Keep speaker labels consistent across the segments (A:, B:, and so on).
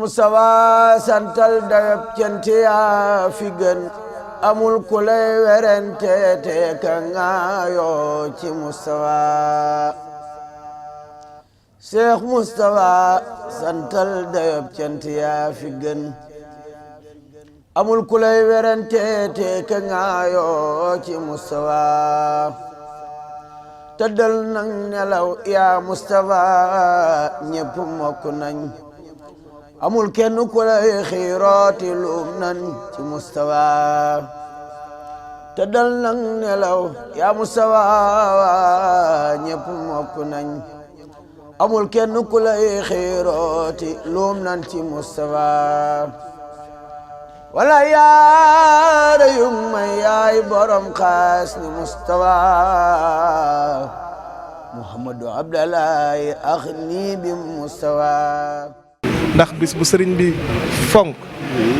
A: Mustafa santal dayab cant yaa fi gën amul ku lay werante te ka ngaayoo ci Mustafa Cheikh Mustafa santal dayab cant yaa fi gën amul ku lay werante te ka ngaayoo ci Mustafa tëddal nang nelaw yaa Mustafa ñépp mokk nañ amul kenn ku lay xiirooti luum nan ci Mustafa tëddal nang nelaw yaa Mustafa ñépp mokk nañ amul kenn ku lay xiirooti luum nan ci Mustafa wala yaara yung may yaay borom xaas ni Mustafa Muhammadu Abdallahi akhni bi Mustafa
B: ndax bis bu sëriñ bi fonk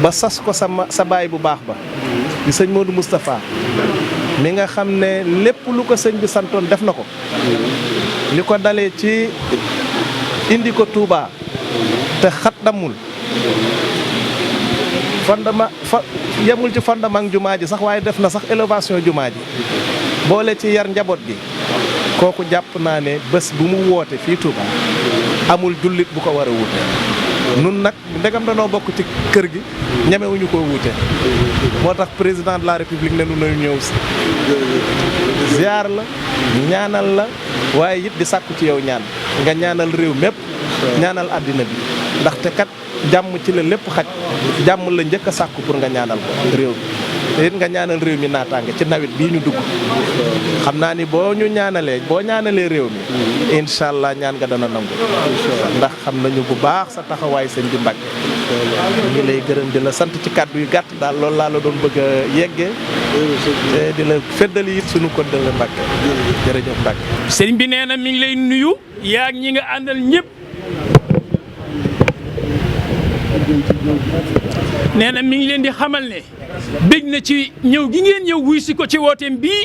B: ba sas ko sa baay bu baax ba di sëñ Modou Moustapha mi nga xam ne lépp lu ko sëñ bi santoon def na ko li ko dalee ci indi ko Touba te xaddamul yemul ci fondement jumaa ji sax waaye def na sax élévation jumaa ji boole ci yar njaboot gi kooku jàpp naa ne bés bu mu woote fii Touba amul jullit bu ko war a wuute nun nag ndegam danoo bokk ci kër gi ñemewuñu koo wuute moo tax président de la république ne nu nañu ñëw si ziar la ñaanal la waaye it di sàkku ci yow ñaan nga ñaanal réew mépp ñaanal àddina bi ndaxte kat jàmm ci la lépp xaj jàmm la njëkk a sàkku pour nga ñaanal ko réew mi te it nga ñaanal réew mi naataange ci nawet bii ñu dugg xam naa ni boo ñaanalee réew mi incha allah ñaan nga dana nangu ndax xam nañu bu baax sa taxawaay sëñ bi Mbàkke ñu lay gërëm di la sant ci kàddu yu gàtt daal loolu laa la doon bëgg a yeggee te di la feddali it suñu ko dëgg Mbàkke jërëjëf Mbàkke
C: sëriñ bi nee na mi ngi lay nuyu yaag ñi nga àndal ñëpp nee na mi ngi leen di xamal ne bég na ci ñëw gi ngeen ñëw wuy si ko ci wooteem bii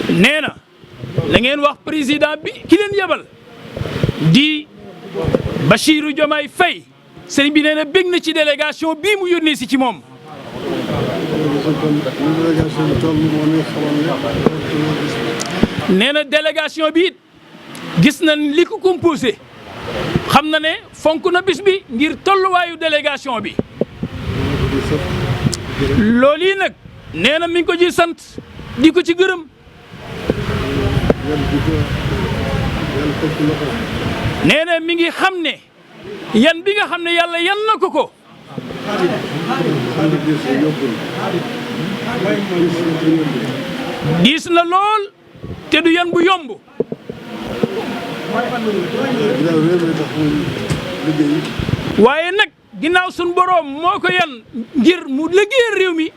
C: nee na la ngeen wax président bi ki leen yebal di Bassirou Diomaye Faye sëriñ bi nee na bég na ci délégation bii mu yónnee si ci moom nee na délégation bi it gis na li ko composé xam na ne fonk na bis bi ngir tolluwaayu délégation bi loolu yi nag nee na mi ngi ko ci sant di ko ci gërëm nee na mi ngi xam ne yan bi nga xam ne yàlla yan na ko diis na lool te du yan bu yomb waaye nag ginnaaw sun boroom moo ko yan ngir mu liggéeyal réew mi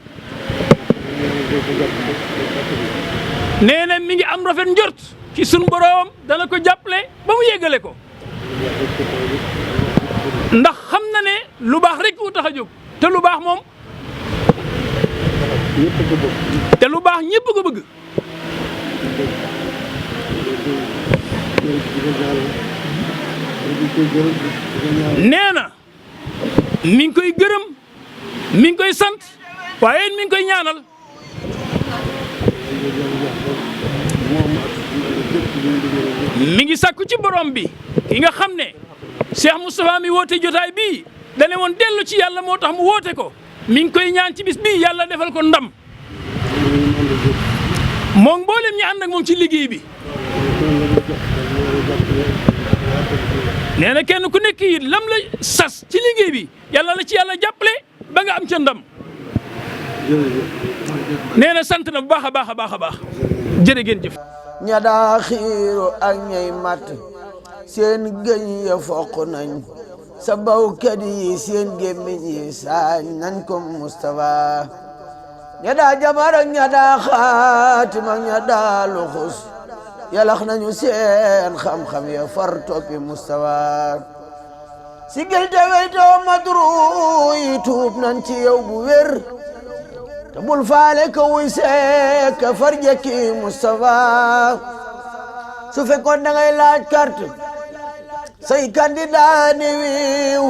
C: nee na mi ngi am rafet njort ci sun boroom dana ko jàppale ba mu yeggale ko ndax xam na ne lu baax rek ko tax a jóg te lu baax moom te lu baax ñëpp ko bëgg nee na mi ngi koy gërëm mi ngi koy sant waaye mi ngi koy ñaanal mi ngi sakku ci borom bi ki nga xam ne Cheikh Moustapha mi woote jotaay bii dane woon dellu ci yàlla moo tax mu woote ko mi ngi koy ñaan ci bis bii yàlla defal ko ndam moom mboolem ñi ànd ak moom ci liggéey bi nee na kenn ku nekk it lam la sas ci liggéey bi yàlla la ci yàlla jàppale ba nga am ca ndam nee na sant na bu baax a baax a baax a baax jërë ngeen jëf
A: ña daa xiiru ak ñay mat seen gëñ ya foq nañ sa bawkat yi seen gémmiñ yi saañ nañ ko Mustafa ña daa jabar ak ña daa xaatim ak ña daa luxus yalax nañu seen xam-xam ya far toppi Mustafa sigil te weytoo madru yi tuub nañ ci yow bu wér te bul faale ka wuy seek ka farjaki Mustafa su fekkoon da ngay laaj carte say candidat ni wiiw